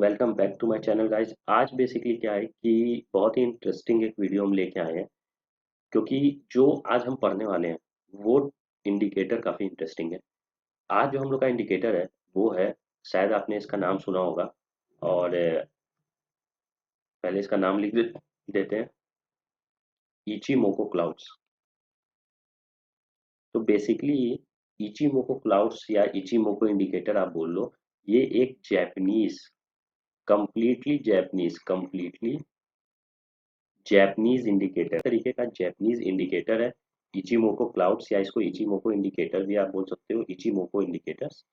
Welcome back to my channel guys. आज basically क्या है कि बहुत ही इंटरेस्टिंग एक वीडियो हम लेके आए हैं, क्योंकि जो आज हम पढ़ने वाले हैं वो इंडिकेटर काफ़ी इंटरेस्टिंग है। आज जो हम लोग का इंडिकेटर है वो है, शायद आपने इसका नाम सुना होगा। और पहले इसका नाम देते हैं, इचीमोको क्लाउड्स। तो बेसिकली इचीमोको क्लाउड्स या इचीमोको इंडिकेटर आप बोल लो, ये एक जैपनीज, कंप्लीटली जैपनीज इंडिकेटर तरीके का जैपनीज इंडिकेटर है। इचिमोको क्लाउड्स या इसको इचिमोको इंडिकेटर भी आप बोल सकते हो, इचिमोको इंडिकेटर्स।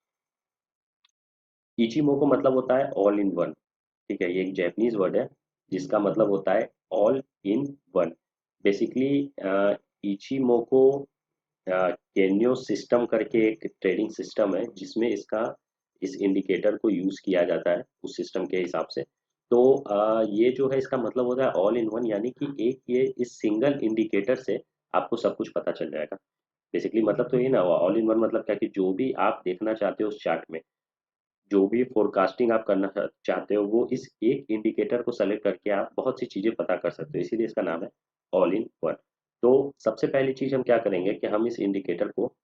इचिमोको मतलब होता है ऑल इन वन। ठीक है, ये एक जैपनीज वर्ड है जिसका मतलब होता है all in one. Basically Ichimoku केन्यो सिस्टम करके एक ट्रेडिंग सिस्टम है जिसमें इस इंडिकेटर को यूज किया जाता है उस सिस्टम के हिसाब से। तो ये जो है इसका मतलब होता है ऑल इन वन, यानी कि एक ये इस सिंगल इंडिकेटर से आपको सब कुछ पता चल जाएगा। बेसिकली मतलब तो ये ना हुआ ऑल इन वन, मतलब क्या कि जो भी आप देखना चाहते हो उस चार्ट में, जो भी फोरकास्टिंग आप करना चाहते हो, वो इस एक इंडिकेटर को सेलेक्ट करके आप बहुत सी चीजें पता कर सकते हो, इसीलिए इसका नाम है ऑल इन वन। तो सबसे पहली चीज हम क्या करेंगे कि हम इस इंडिकेटर को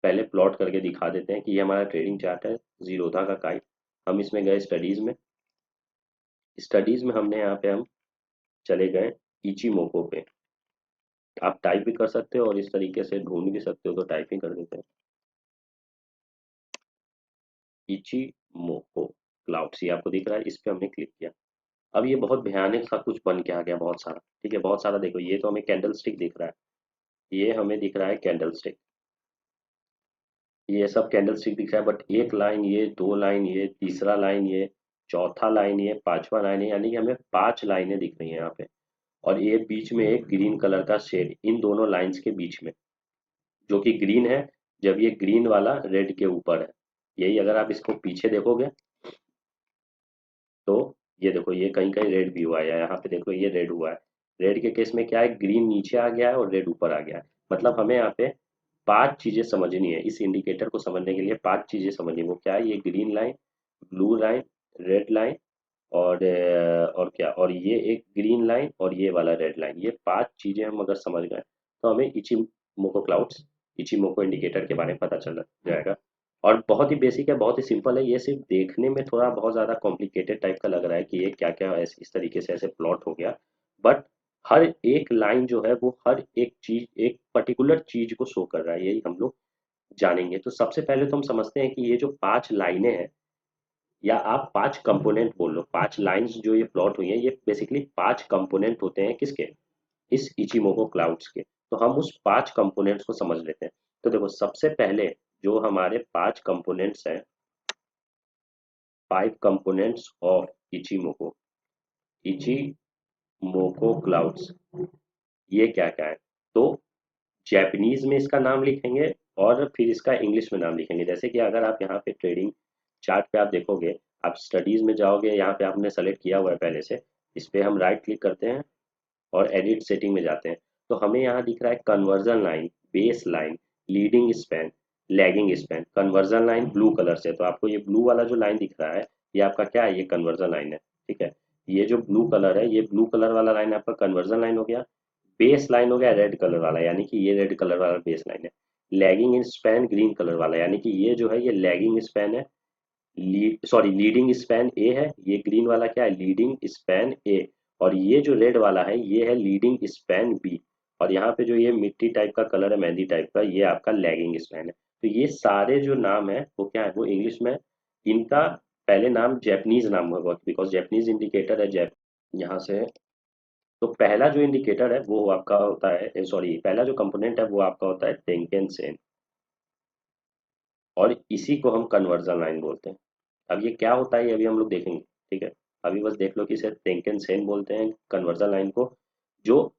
पहले प्लॉट करके दिखा देते हैं कि ये हमारा ट्रेडिंग चार्ट है जीरोधा का काइट। हम इसमें गए स्टडीज में हमने यहाँ पे हम चले गए इचिमोको पे। आप टाइप भी कर सकते हो और इस तरीके से ढूंढ भी सकते हो, तो टाइपिंग कर देते हैं इचिमोको क्लाउड्स। ये आपको दिख रहा है, इस पे हमने क्लिक किया। अब ये बहुत भयानक सा कुछ बन के आ गया, बहुत सारा। ठीक है, बहुत सारा। देखो ये तो हमें कैंडल स्टिक दिख रहा है, ये हमें दिख रहा है कैंडल स्टिक, ये सब कैंडल स्टिक दिख रहा है। बट एक लाइन, ये दो लाइन, ये तीसरा लाइन, ये चौथा लाइन, ये पांचवा लाइन है, यानी कि हमें पांच लाइनें दिख रही हैं यहाँ पे। और ये बीच में एक ग्रीन कलर का शेड इन दोनों लाइंस के बीच में, जो कि ग्रीन है, जब ये ग्रीन वाला रेड के ऊपर है। यही अगर आप इसको पीछे देखोगे तो ये देखो, ये कहीं कहीं रेड भी हुआ है, यहाँ पे देखो ये रेड हुआ है। रेड के केस में क्या है, ग्रीन नीचे आ गया है और रेड ऊपर आ गया है। मतलब हमें यहाँ पे पांच चीजें समझनी है। इस इंडिकेटर को समझने के लिए पांच चीजें समझनी है। वो क्या है, ये green line, blue line, red line, और क्या, और ये एक ग्रीन लाइन और ये वाला रेड लाइन। ये पांच चीजें हम अगर समझ गए तो हमें इचिमोको क्लाउड्स, इचिमोको इंडिकेटर के बारे में पता चल जाएगा। और बहुत ही बेसिक है, बहुत ही सिंपल है। ये सिर्फ देखने में थोड़ा बहुत ज्यादा कॉम्प्लिकेटेड टाइप का लग रहा है कि ये क्या क्या इस तरीके से ऐसे प्लॉट हो गया। बट हर एक लाइन जो है वो हर एक चीज, एक पर्टिकुलर चीज को शो कर रहा है, यही हम लोग जानेंगे। तो सबसे पहले तो हम समझते हैं कि ये जो पांच लाइनें हैं, या आप पांच कंपोनेंट बोल लो, पांच लाइंस जो ये प्लॉट हुई है, ये बेसिकली पांच कंपोनेंट होते हैं किसके, इस इचिमोको क्लाउड्स के। तो हम उस पांच कंपोनेंट्स को समझ लेते हैं। तो देखो, सबसे पहले जो हमारे पांच कंपोनेंट्स हैं, five components of Ichimoku, Ichimoku clouds, ये क्या क्या है। तो जैपनीज में इसका नाम लिखेंगे और फिर इसका इंग्लिश में नाम लिखेंगे। जैसे कि अगर आप यहाँ पे ट्रेडिंग चार्ट पे आप देखोगे, आप स्टडीज में जाओगे, यहाँ पे आपने सेलेक्ट किया हुआ है पहले से, इस पे हम राइट क्लिक करते हैं और एडिट सेटिंग में जाते हैं। तो हमें यहाँ दिख रहा है conversion line, base line, leading span, lagging span. Conversion line blue colour से, तो आपको ये ब्लू वाला जो लाइन दिख रहा है, ये आपका क्या है, ये कन्वर्जन लाइन है। ठीक है, ये जो ब्लू कलर है, ये ब्लू कलर वाला लाइन आपका कन्वर्जन लाइन हो गया। बेस लाइन हो गया रेड कलर वाला, यानी कि ये रेड कलर वाला बेस लाइन है। लैगिंग इन स्पैन ग्रीन कलर वाला, यानी कि ये जो है ये लैगिंग स्पैन है। लीडिंग स्पैन ए है, ये ग्रीन वाला क्या है, लीडिंग स्पैन ए। और ये जो रेड वाला है, ये है लीडिंग स्पैन बी। और यहाँ पे जो ये मिट्टी टाइप का कलर है, मेहंदी टाइप का, ये आपका लैगिंग स्पैन है। तो ये सारे जो नाम है वो क्या है, वो इंग्लिश में, इनका पहले नाम जैपनीज नाम होगा, बिकॉज जैपनीज इंडिकेटर है जैप। यहाँ से तो पहला जो इंडिकेटर है वो आपका होता है, सॉरी, पहला जो कंपोनेंट है वो आपका होता है टेंकेन सेन, और इसी को हम कन्वर्जन लाइन बोलते हैं। अब ये क्या होता है ये अभी हम लोग देखेंगे। ठीक है, अभी बस देख लो कि इसे टेंकेन सेन बोलते हैं कन्वर्जन लाइन को। जो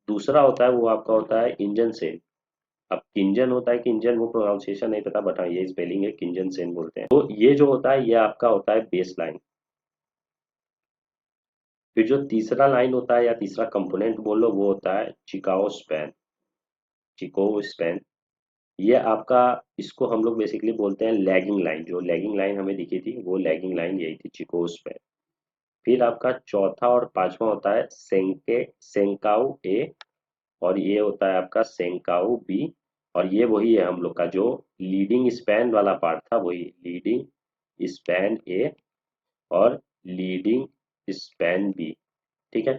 दूसरा होता है वो आपका होता है इंजन सेन। अब किंजन होता है, किंजन वो प्रोनाउंसिएशन नहीं पता, बट हाँ ये स्पेलिंग है, किंजन सेन बोलते हैं। तो ये जो होता है ये आपका होता है बेस लाइन। फिर जो तीसरा लाइन होता है या तीसरा कंपोनेंट बोलो, वो होता है चिकाओ स्पैन, चिको स्पैन। ये आपका, इसको हम लोग बेसिकली बोलते हैं लैगिंग लाइन। जो लैगिंग लाइन हमें दिखी थी वो लैगिंग लाइन यही थी, चिकोस पे। फिर आपका चौथा और पांचवा होता है सेंकाउ ए, और ये होता है आपका सेंकाउ बी। और ये वही है हम लोग का जो लीडिंग स्पैन वाला पार्ट था, वही लीडिंग स्पैन ए और लीडिंग स्पैन बी। ठीक है।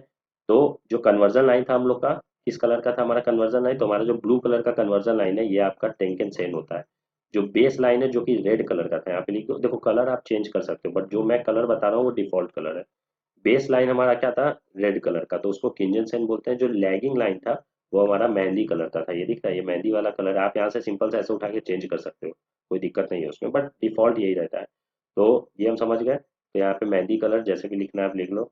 तो जो कन्वर्जन लाइन था हम लोग का, किस कलर का था हमारा कन्वर्जन लाइन? तो हमारा जो ब्लू कलर का कन्वर्जन लाइन है ये आपका टेंकेन सेन होता है। जो बेस लाइन है जो कि रेड कलर का था, यहाँ पे लिख दो, देखो कलर आप चेंज कर सकते हो बट जो मैं कलर बता रहा हूँ वो डिफॉल्ट कलर है। बेस लाइन हमारा क्या था? रेड कलर का, तो उसको किंजन सेन बोलते हैं। जो लैगिंग लाइन था वो हमारा मेहंदी कलर का था। ये दिख रहा है, ये मेहंदी वाला कलर है। आप यहाँ से सिंपल से ऐसे उठा के चेंज कर सकते हो, कोई दिक्कत नहीं है उसमें, बट डिफॉल्ट यही रहता है। तो ये हम समझ गए। तो यहाँ पे मेहंदी कलर जैसे भी लिखना है आप लिख लो,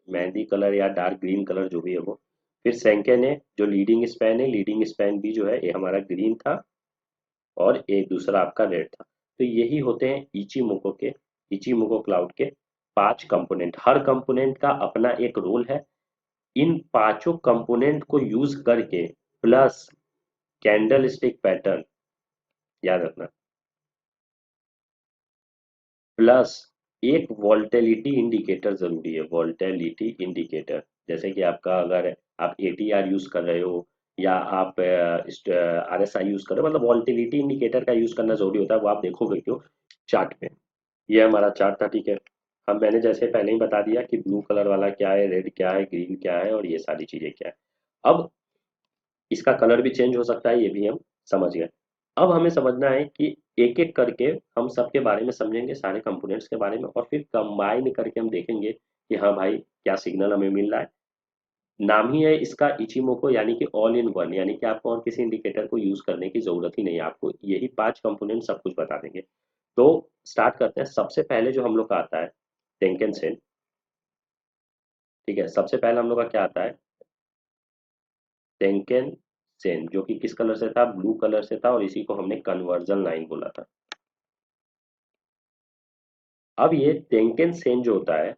मेहंदी कलर या डार्क ग्रीन कलर जो भी है वो। फिर सेंकेन है जो लीडिंग स्पैन है, लीडिंग स्पैन भी जो है ये हमारा ग्रीन था, और एक दूसरा आपका रेड था। तो यही होते हैं इचीमोको क्लाउड के 5 कंपोनेंट। हर कंपोनेंट का अपना एक रोल है। इन पांचों कंपोनेंट को यूज करके प्लस कैंडल स्टिक पैटर्न, याद रखना, प्लस एक वोल्टेलिटी इंडिकेटर जरूरी है। वोल्टेलिटी इंडिकेटर, जैसे कि आपका अगर आप एटीआर यूज कर रहे हो या आप आरएसआई यूज कर रहे हो, मतलब वोल्टेलिटी इंडिकेटर का यूज करना जरूरी होता है। वो आप देखोगे क्यों? चार्ट में। ये हमारा चार्ट था, ठीक है। हम मैंने जैसे पहले ही बता दिया कि ब्लू कलर वाला क्या है, रेड क्या है, ग्रीन क्या है, और ये सारी चीजें क्या है। अब इसका कलर भी चेंज हो सकता है, ये भी हम समझ गए। अब हमें समझना है कि एक एक करके हम सबके बारे में समझेंगे, सारे कंपोनेंट्स के बारे में, और फिर कंबाइन करके हम देखेंगे कि हाँ भाई क्या सिग्नल हमें मिल रहा है। नाम ही है इसका इचिमोको, यानी कि ऑल इन वन, यानी कि आपको और किसी इंडिकेटर को यूज करने की जरूरत ही नहीं है, आपको यही 5 कंपोनेंट सब कुछ बता देंगे। तो स्टार्ट करते हैं। सबसे पहले जो हम लोग का आता है टेंकेन सेन। ठीक है, सबसे पहले हम लोग का क्या आता है? टेंकेन सेन, जो कि किस कलर से था? ब्लू कलर से था, और इसी को हमने कन्वर्जन लाइन बोला था। अब ये टेंकेन सेन जो होता है,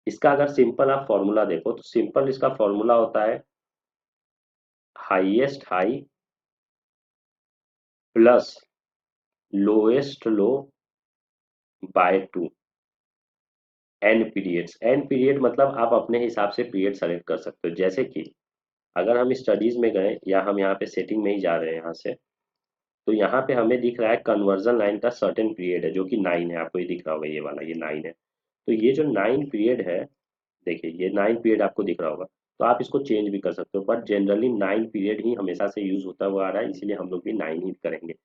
इसका अगर सिंपल आप फॉर्मूला देखो तो सिंपल इसका फॉर्मूला होता है highest high plus lowest low by 2 N periods. N period मतलब आप अपने हिसाब से पीरियड सेलेक्ट कर सकते हो। जैसे कि अगर हम स्टडीज में गए या हम यहाँ पे सेटिंग में ही जा रहे हैं यहाँ से, तो यहाँ पे हमें दिख रहा है कन्वर्जन लाइन का सर्टेन पीरियड है जो कि 9 है। आपको ये दिख रहा होगा, ये वाला, ये 9 है। तो ये जो 9 पीरियड है, देखिए ये 9 पीरियड आपको दिख रहा होगा। तो आप इसको चेंज भी कर सकते हो, बट जनरली 9 पीरियड ही हमेशा से यूज होता हुआ आ रहा है, इसीलिए हम लोग भी 9 ही करेंगे।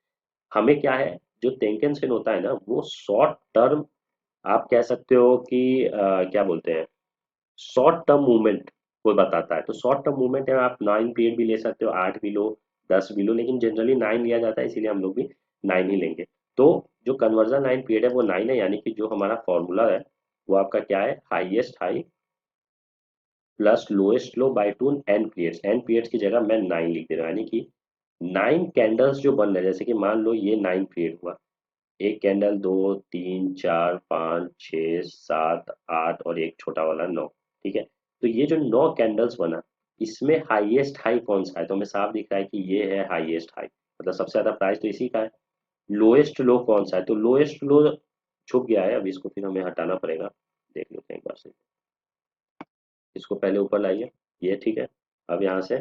हमें क्या है, जो टेंकेन सेन होता है ना, वो शॉर्ट टर्म, आप कह सकते हो कि क्या बोलते हैं, शॉर्ट टर्म मूवमेंट को बताता है। तो शॉर्ट टर्म मूवमेंट है, आप 9 पीरियड भी ले सकते हो, 8 भी लो, 10 भी लो, लेकिन जनरली 9 लिया जाता है, इसीलिए हम लोग भी 9 ही लेंगे। तो जो कन्वर्जन 9 पीरियड है वो 9 है, यानी कि जो हमारा फॉर्मूला है वो आपका क्या है? Highest high plus lowest low by 2 N periods. N periods की जगह मैं 9 लिख दे रहा हूँ, यानी कि 9 कैंडल्स जो बन रहे हैं, जैसे कि मान लो ये 9 पीरियड हुआ, एक कैंडल, दो, तीन, चार, पाँच, छः, सात, आठ, और एक छोटा वाला 9। ठीक है। तो ये जो 9 कैंडल्स बना, इसमें हाईएस्ट हाई कौन सा है? तो हमें साफ दिख रहा है कि ये है हाईएस्ट हाई, मतलब सबसे ज्यादा प्राइस तो इसी का है। लोएस्ट लो कौन सा है? तो लोएस्ट लो छुप गया है, अब इसको फिर हमें हटाना पड़ेगा। देख लेते हैं एक बार से, इसको पहले ऊपर लाइए, ये ठीक है। अब यहाँ से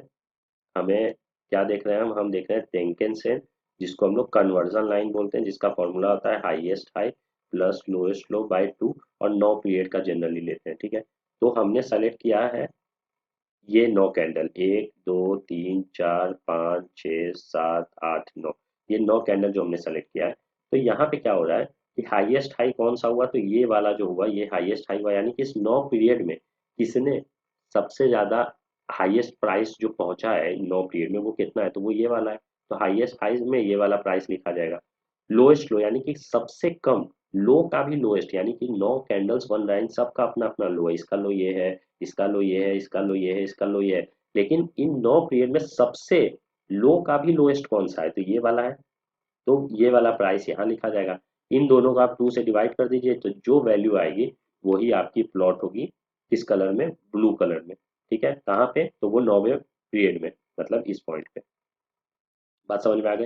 हमें क्या देख रहे हैं? हम देख रहे हैं टेंकेन सेन, जिसको हम लोग कन्वर्जन लाइन बोलते हैं, जिसका फॉर्मूला होता है highest high plus lowest low by 2, और 9 पीरियड का जनरली लेते हैं। ठीक है। तो हमने सेलेक्ट किया है ये 9 कैंडल, 1 2 3 4 5 6 7 8 9, ये 9 कैंडल जो हमने सेलेक्ट किया है। तो यहाँ पे क्या हो रहा है कि हाईएस्ट हाई कौन सा हुआ? तो ये वाला जो हुआ ये हाईएस्ट हाई हुआ, यानी कि इस 9 पीरियड में किसने सबसे ज्यादा हाईएस्ट प्राइस जो पहुंचा है 9 पीरियड में, वो कितना है? तो वो ये वाला है। तो हाईएस्ट हाई में ये वाला प्राइस लिखा जाएगा। लोएस्ट लो यानी कि सबसे कम, लो का भी लोएस्ट, यानी कि 9 कैंडल्स बन रहे हैं, सबका अपना अपना लो है। इसका लो ये है, इसका लो ये है, इसका लो ये है, इसका लो ये है, लेकिन इन 9 पीरियड में सबसे लो का भी लोएस्ट कौन सा है? तो ये वाला है। तो ये वाला प्राइस यहाँ लिखा जाएगा। इन दोनों का आप 2 से डिवाइड कर दीजिए, तो जो वैल्यू आएगी वही आपकी प्लॉट होगी किस कलर में? ब्लू कलर में। ठीक है, कहाँ पे? तो वो 9वें पीरियड में, मतलब इस पॉइंट पे। बात समझ में आ गई?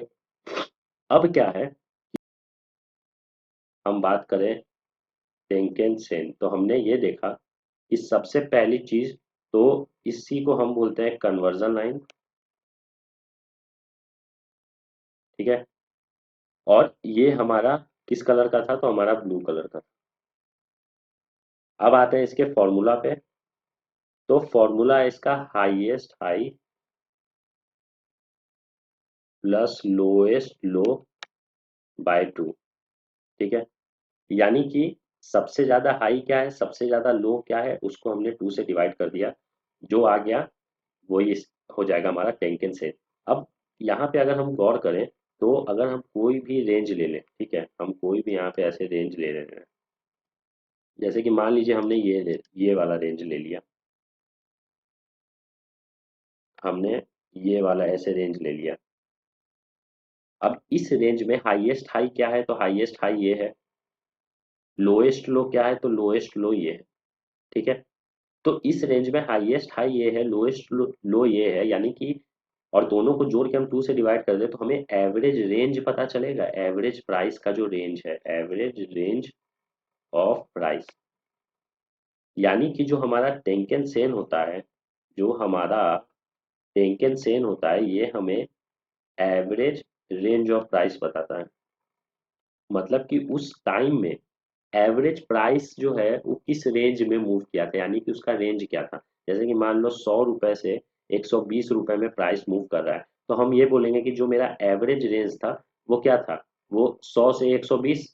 अब क्या है, हम बात करें टेंकेन सेन, तो हमने ये देखा कि सबसे पहली चीज तो इसी को हम बोलते हैं कन्वर्जन लाइन, ठीक है। और ये हमारा किस कलर का था, तो हमारा ब्लू कलर का। अब आते हैं इसके फॉर्मूला पे। तो फॉर्मूला है इसका highest high plus lowest low by two, ठीक है। यानी कि सबसे ज्यादा हाई क्या है, सबसे ज्यादा लो क्या है, उसको हमने टू से डिवाइड कर दिया, जो आ गया वही हो जाएगा हमारा टेंकेन से। अब यहाँ पे अगर हम गौर करें, तो अगर हम कोई भी रेंज ले लें, ठीक है, हम कोई भी यहाँ पे ऐसे रेंज ले रहे हैं, जैसे कि मान लीजिए हमने ये वाला रेंज ले लिया, हमने ये वाला ऐसे रेंज ले लिया। अब इस रेंज में हाईएस्ट हाई क्या है, तो हाईएस्ट हाई ये है, लोएस्ट लो क्या है, तो लोएस्ट लो ये है, ठीक है। तो इस रेंज में हाईएस्ट हाई ये है, लोएस्ट लो ये है, यानी कि और दोनों को जोड़ के हम टू से डिवाइड कर दे तो हमें एवरेज रेंज पता चलेगा, एवरेज प्राइस का जो रेंज है, एवरेज रेंज ऑफ प्राइस। यानी कि जो हमारा टेंकेन सेन होता है, जो हमारा टेंकेन सेन होता है, ये हमें एवरेज रेंज ऑफ प्राइस बताता है। मतलब कि उस टाइम में एवरेज प्राइस जो है वो किस रेंज में मूव किया था, यानी कि उसका रेंज क्या था। जैसे कि मान लो 100 रुपए से 120 रुपए में प्राइस मूव कर रहा है, तो हम ये बोलेंगे कि जो मेरा एवरेज रेंज था वो क्या था, वो 100 से 120,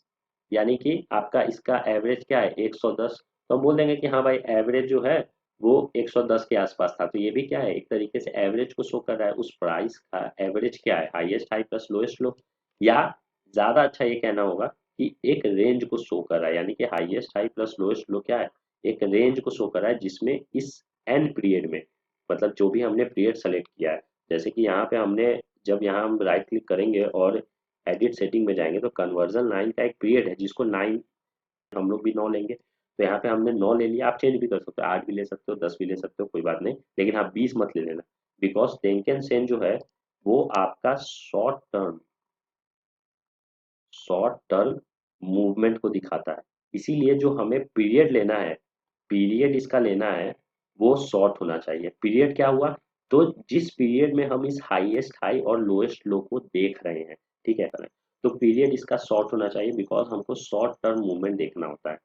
यानी कि आपका इसका एवरेज क्या है 110। तो हम बोल देंगे कि हाँ भाई एवरेज जो है वो 110 के आसपास था। तो ये भी क्या है, एक तरीके से एवरेज को शो कर रहा है, उस प्राइस का एवरेज क्या है, हाईएस्ट हाई प्लस लोएस्ट लो। या ज्यादा अच्छा ये कहना होगा कि एक रेंज को शो कर रहा है, यानी कि हाईएस्ट हाई प्लस लोएस्ट लो क्या है, एक रेंज को शो कर रहा है, जिसमें इस एन पीरियड में, मतलब जो भी हमने पीरियड सेलेक्ट किया है, जैसे कि यहाँ पे हमने, जब यहाँ हम राइट क्लिक करेंगे और एडिट सेटिंग में जाएंगे, तो कन्वर्जन लाइन का एक पीरियड है जिसको 9, हम लोग भी 9 लेंगे, तो यहाँ पे हमने 9 ले लिया। आप चेंज भी कर सकते हो, 8 भी ले सकते हो, 10 भी ले सकते हो, कोई बात नहीं, लेकिन आप 20 मत ले लेना। बिकॉज टेंकेन सेन जो है वो आपका शॉर्ट टर्म मूवमेंट को दिखाता है। इसीलिए जो हमें पीरियड लेना है, पीरियड इसका लेना है, वो शॉर्ट होना चाहिए। पीरियड क्या हुआ, तो जिस पीरियड में हम इस हाईएस्ट हाई और लोएस्ट लो को देख रहे हैं, ठीक है, तो पीरियड इसका शॉर्ट होना चाहिए, बिकॉज हमको शॉर्ट टर्म मूवमेंट देखना होता है,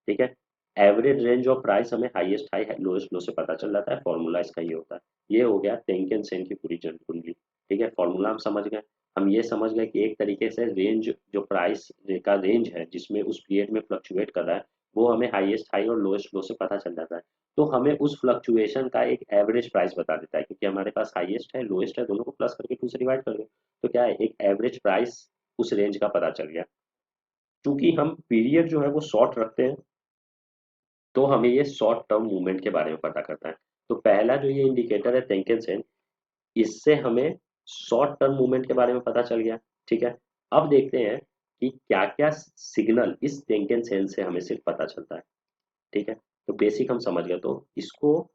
ठीक है। एवरेज रेंज ऑफ प्राइस हमें हाईएस्ट हाई लोएस्ट लो से पता चल जाता है, फॉर्मूला इसका ये होता है। ये हो गया टेंकेन सेन की पूरी कुंडली, ठीक है। फॉर्मूला हम समझ गए, हम ये समझ गए कि एक तरीके से रेंज, जो प्राइस का रेंज है जिसमें उस पीरियड में फ्लक्चुएट कर रहा है, वो हमें हाईएस्ट हाई और लोएस्ट लो से पता चल जाता है। तो हमें उस फ्लक्चुएशन का एक एवरेज प्राइस बता देता है, क्योंकि हमारे पास हाईएस्ट है लोएस्ट है, दोनों को प्लस करके टू से डिवाइड कर दो, तो क्या है, एक एवरेज प्राइस उस रेंज का पता चल गया। क्योंकि हम पीरियड जो है वो शॉर्ट रखते हैं, तो हमें ये शॉर्ट टर्म मूवमेंट के बारे में पता करता है। तो पहला जो ये इंडिकेटर है टेंकेन सेन, इससे हमें शॉर्ट टर्म मूवमेंट के बारे में पता चल गया, ठीक है। अब देखते हैं कि क्या क्या सिग्नल इस टेंकेन सेन से हमें सिर्फ पता चलता है, ठीक है। तो बेसिक हम समझ गए, तो इसको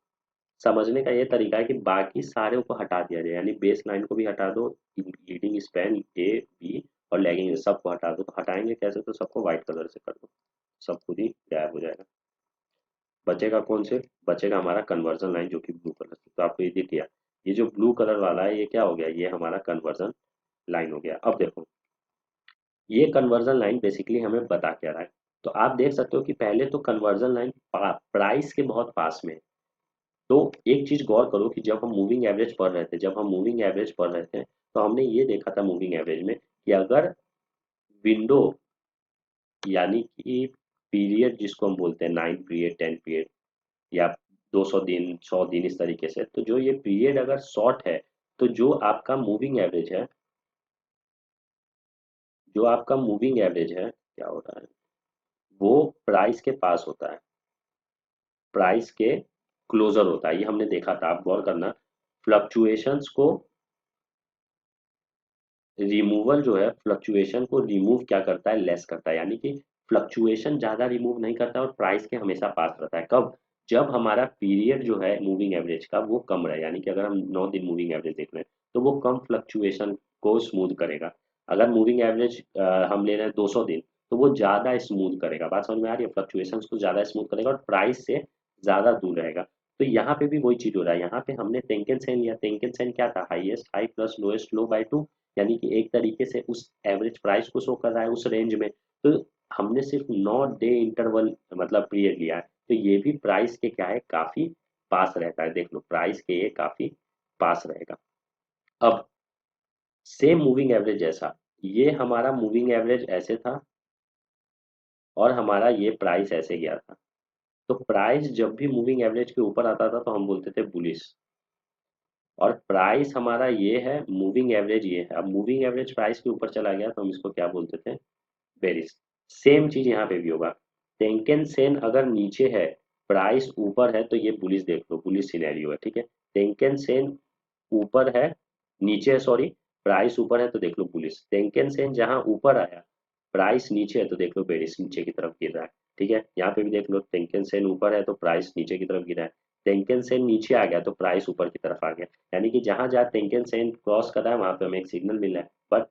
समझने का ये तरीका है कि बाकी सारे को हटा दिया जाए, यानी बेस लाइन को भी हटा दो, लीडिंग स्पैन ए बी और लैगिंग सबको हटा दो। तो हटाएंगे कैसे, तो सबको व्हाइट कलर से कर दो, सब खुद ही गायब हो जाएगा। बचेगा कौन से, बचेगा हमारा कन्वर्जन लाइन जो कि ब्लू कलर से। तो आपको ये दिख गया, ये जो ब्लू कलर वाला है ये क्या हो गया, ये हमारा कन्वर्जन लाइन हो गया। अब देखो ये कन्वर्जन लाइन बेसिकली हमें बता क्या रहा है, तो आप देख सकते हो कि पहले तो कन्वर्जन लाइन प्राइस के बहुत पास में है। तो एक चीज गौर करो कि जब हम मूविंग एवरेज पढ़ रहे थे, जब हम मूविंग एवरेज पढ़ रहे थे, तो हमने ये देखा था मूविंग एवरेज में कि अगर विंडो, यानी कि पीरियड जिसको हम बोलते हैं 9 पीरियड 10 पीरियड या 200 दिन 100 दिन इस तरीके से, तो जो ये पीरियड अगर शॉर्ट है, तो जो आपका मूविंग एवरेज है, जो आपका मूविंग एवरेज है क्या हो रहा है, वो प्राइस के पास होता है, प्राइस के क्लोजर होता है। ये हमने देखा था, आप गौर करना, फ्लक्चुएशंस को रिमूवल जो है, फ्लक्चुएशन को रिमूव क्या करता है, लेस करता है। यानी कि फ्लक्चुएशन ज्यादा रिमूव नहीं करता और प्राइस के हमेशा पास रहता है। कब, जब हमारा पीरियड जो है मूविंग एवरेज का वो कम रहे, यानी कि अगर हम 9 दिन मूविंग एवरेज देख रहे हैं, तो वो कम फ्लक्चुएशन को स्मूथ करेगा। अगर मूविंग एवरेज हम ले रहे हैं 200 दिन, तो वो ज़्यादा स्मूथ करेगा। बात समझ में आ रही है? फ्लक्चुएशंस को ज़्यादा स्मूथ करेगा और प्राइस से ज़्यादा दूर रहेगा। तो यहाँ पे भी वही चीज़ हो रहा है। यहाँ पे हमने टेंकेन सेन लिया, टेंकेन सेन क्या था, highest high plus lowest low by 2, यानी कि एक तरीके से उस एवरेज प्राइस को शो कर रहा है उस रेंज में। तो हमने सिर्फ 9 डे इंटरवल मतलब पीरियड लिया है, तो ये भी प्राइस के क्या है, काफ़ी पास रहता है। देख लो प्राइस के ये काफ़ी पास रहेगा। अब सेम मूविंग एवरेज जैसा, ये हमारा मूविंग एवरेज ऐसे था और हमारा ये प्राइस ऐसे गया था। तो प्राइस जब भी मूविंग एवरेज के ऊपर आता था तो हम बोलते थे बुलिश, और प्राइस हमारा ये है, मूविंग एवरेज ये है। अब मूविंग एवरेज प्राइस के ऊपर चला गया तो हम इसको क्या बोलते थे, बेरिश। सेम चीज यहाँ पे भी होगा। टेंकेन सेन अगर नीचे है, प्राइस ऊपर है, तो ये बुलिश देख लो, बुलिश सिनेरियो है। ठीक है, टेंकेन सेन ऊपर है, नीचे है सॉरी, प्राइस ऊपर है तो देख लो बुलिश। टेंकेन सेन जहां ऊपर आया, प्राइस नीचे है तो देख लो बेरिश, नीचे की तरफ गिर रहा है। ठीक है, यहाँ पे भी देख लो टेंकेन सेन ऊपर है तो प्राइस नीचे की तरफ गिरा है, टेंकेन सेन नीचे आ गया तो प्राइस ऊपर की तरफ आ गया। यानी कि जहां जहां टेंकेन सेन क्रॉस कर रहा है वहां पे हमें एक सिग्नल मिल रहा है। बट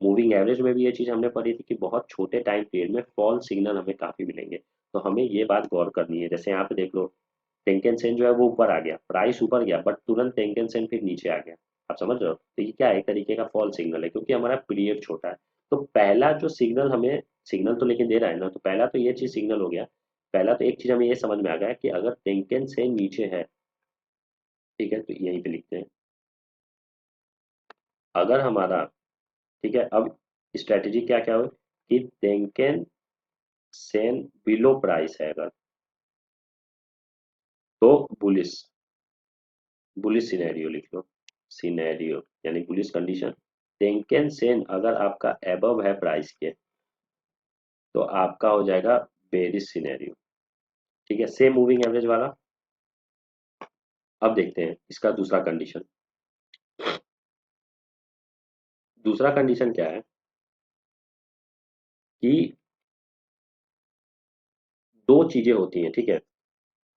मूविंग एवरेज में भी ये चीज हमने पढ़ी थी कि बहुत छोटे टाइम पीरियड में फॉल सिग्नल हमें काफी मिलेंगे। तो हमें ये बात गौर करनी है। जैसे यहाँ पे देख लो टेंकेन सेन जो है वो ऊपर आ गया, प्राइस ऊपर गया, बट तुरंत टेंकेन सेन फिर नीचे आ गया। आप समझ रहे हो? तो ये क्या है, एक तरीके का फॉल सिग्नल है, क्योंकि हमारा पीरियड छोटा है। तो पहला जो सिग्नल हमें, सिग्नल तो लेकिन दे रहा है ना, तो पहला तो ये चीज सिग्नल हो गया। पहला तो एक चीज हमें ये समझ में आ गया कि अगर टेंकेन सेन नीचे है, ठीक है, तो यहीं पे लिखते हैं, अगर हमारा, ठीक है, अब स्ट्रेटेजी क्या क्या हो कि टेंकेन सेन बिलो प्राइस है अगर, तो बुलिश, बुलिश सिनेरियो लिख लो, सिनेरियो यानी बुलिश कंडीशन। टेंकेन सेन अगर आपका एबव है प्राइस के, तो आपका हो जाएगा बेरिश सिनेरियो। ठीक है, सेम मूविंग एवरेज वाला। अब देखते हैं इसका दूसरा कंडीशन। दूसरा कंडीशन क्या है कि दो चीजें होती हैं। ठीक है,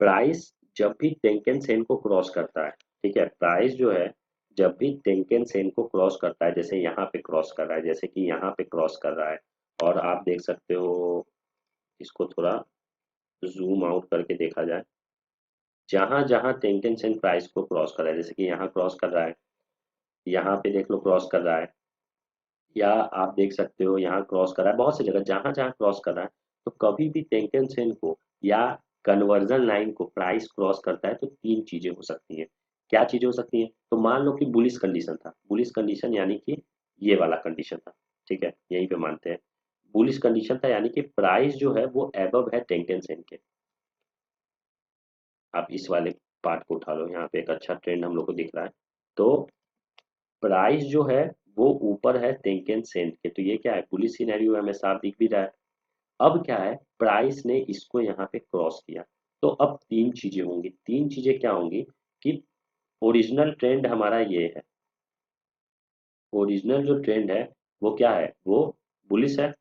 प्राइस जब भी टेंकेन सेन को क्रॉस करता है, ठीक है, प्राइस जो है जब भी टेंकेन सेन को क्रॉस करता है, जैसे यहाँ पे क्रॉस कर रहा है, जैसे कि यहाँ पे क्रॉस कर रहा है, और आप देख सकते हो, इसको थोड़ा जूम आउट करके देखा जाए, जहां जहां टेंकेन सेन प्राइस को क्रॉस कर रहा है, जैसे कि यहाँ क्रॉस कर रहा है, यहाँ पे देख लो क्रॉस कर रहा है, या आप देख सकते हो यहाँ क्रॉस कर रहा है, बहुत सी जगह जहां जहां क्रॉस कर रहा है, तो कभी भी टेंकेन सेन को या कन्वर्जन लाइन को प्राइस क्रॉस करता है तो तीन चीजें हो सकती हैं। क्या चीजें हो सकती हैं? तो मान लो कि बुलिश कंडीशन था, बुलिश कंडीशन यानी कि ये वाला कंडीशन था। ठीक है, यहीं पे मानते हैं बुलिश कंडीशन था, यानी कि प्राइस जो है वो एबव है टेंकेन सेन के। आप इस वाले पार्ट को उठा लो, यहाँ पे एक अच्छा ट्रेंड हम लोग को दिख रहा है। तो प्राइस जो है वो ऊपर है टेंकेन सेन के, तो ये क्या है, बुलिश सिनेरियो हमें साफ दिख भी रहा है। अब क्या है, प्राइस ने इसको यहाँ पे क्रॉस किया, तो अब तीन चीजें होंगी। तीन चीजें क्या होंगी कि ओरिजिनल ट्रेंड हमारा ये है, ओरिजिनल जो ट्रेंड है वो क्या है, वो बुलिश है।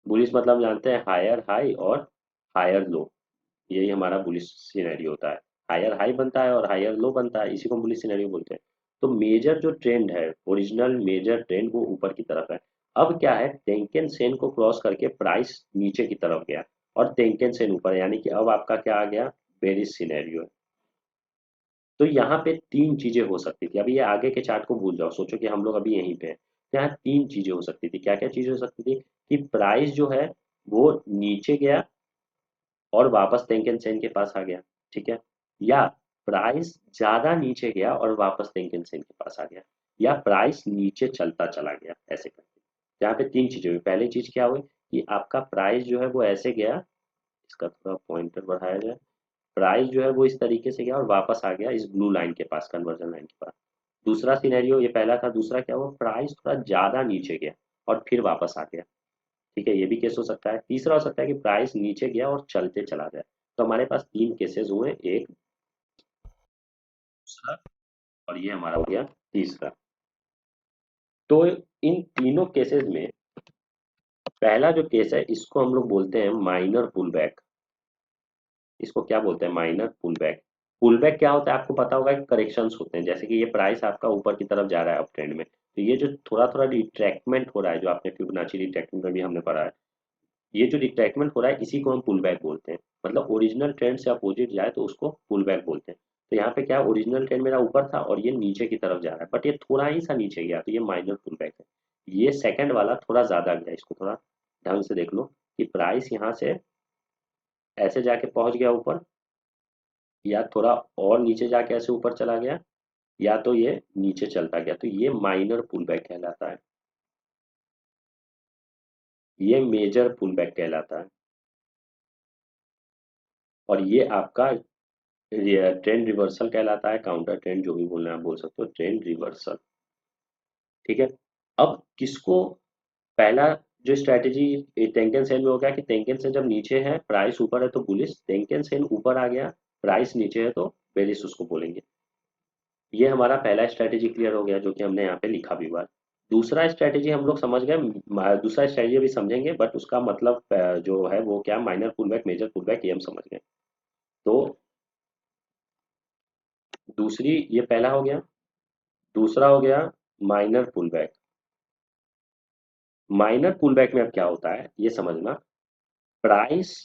बुलिश मतलब जानते हैं हायर हाई और हायर लो, यही हमारा बुलिश सिनेरियो होता है। हायर हाई बनता है और हायर लो बनता है, इसी को बुलिश सिनेरियो बोलते हैं। तो मेजर जो ट्रेंड है, ओरिजिनल मेजर ट्रेंड, वो ऊपर की तरफ है। अब क्या है, टेंकेन सेन को क्रॉस करके प्राइस नीचे की तरफ गया और टेंकेन सेन ऊपर है, यानी कि अब आपका क्या आ गया, बेरिश सिनेरियो है। तो यहाँ पे तीन चीजें हो सकती थी। अभी ये आगे के चार्ट को भूल जाओ, सोचो कि हम लोग अभी यहीं पे हैं। तो यहाँ तीन चीजें हो सकती थी। क्या क्या चीजें हो सकती थी कि प्राइस जो है वो नीचे गया और वापस टेंकेन सेन के पास आ गया, ठीक है, या प्राइस ज्यादा नीचे गया और वापस टेंकेन सेन के पास आ गया, या प्राइस नीचे चलता चला गया, ऐसे करके। यहाँ पे तीन चीजें हुई। पहली चीज क्या हुई कि आपका प्राइस जो है वो ऐसे गया, इसका थोड़ा पॉइंटर बढ़ाया जाए, प्राइस जो है वो इस तरीके से गया और वापस आ गया इस ब्लू लाइन के पास, कन्वर्जन लाइन के पास। दूसरा सिनेरियो ये पहला था, दूसरा क्या हुआ, प्राइस थोड़ा ज्यादा नीचे गया और फिर वापस आ गया। ठीक है, ये भी केस हो सकता है। तीसरा हो सकता है कि प्राइस नीचे गया और चलते चला गया। तो हमारे पास तीन केसेस हुए, एक, दूसरा, और ये हमारा हो गया तीसरा। तो इन तीनों केसेस में पहला जो केस है इसको हम लोग बोलते हैं माइनर पुल बैक। इसको क्या बोलते हैं, minor pull back. Pull back क्या होता है आपको पता होगा कि करेक्शंस होते हैं, जैसे कि ये प्राइस आपका ऊपर की तरफ जा रहा है अप ट्रेंड में, तो ये जो थोड़ा थोड़ा रिट्रैक्टमेंट हो रहा है, जो आपने फिबोनाची रिट्रैक्टमेंट में भी हमने पढ़ा है, ये जो रिट्रैक्टमेंट हो रहा है इसी को हम पुल बैक बोलते हैं। मतलब ओरिजिनल ट्रेंड से अपोजिट जाए तो उसको पुल बैक बोलते हैं। तो यहाँ पे क्या, ओरिजिनल ट्रेंड मेरा ऊपर था और ये नीचे की तरफ जा रहा है, बट ये थोड़ा ही सा नीचे गया तो ये माइनर पुल बैक है। ये सेकंड वाला थोड़ा ज्यादा गया, इसको थोड़ा ढंग से देख लो कि प्राइस यहाँ से ऐसे जाके पहुंच गया ऊपर, या थोड़ा और नीचे जाके ऐसे ऊपर चला गया, या तो ये नीचे चलता गया, तो ये माइनर पुल बैक कहलाता है। ये मेजर पुल बैक कहलाता है। और ये आपका ट्रेंड रिवर्सल कहलाता है, काउंटर ट्रेंड जो भी बोलना है आप बोल सकते हो, ट्रेंड रिवर्सल। ठीक है। अब किसको, पहला जो स्ट्रैटेजी टेंकन सेन में हो गया कि टेंकन सेन जब नीचे है प्राइस ऊपर है तो बुलिश, टेंकन सेन ऊपर आ गया प्राइस नीचे है तो बेरिश उसको बोलेंगे। ये हमारा पहला स्ट्रैटेजी क्लियर हो गया जो कि हमने यहाँ पे लिखा भी हुआ है। दूसरा स्ट्रैटेजी हम लोग समझ गए, दूसरा स्ट्रैटेजी भी समझेंगे बट उसका मतलब जो है वो क्या, minor pull back major pull back, ये हम समझ गए। तो दूसरी, ये पहला हो गया। दूसरा हो गया minor pull back. Minor pull back में अब क्या होता है ये समझना, प्राइस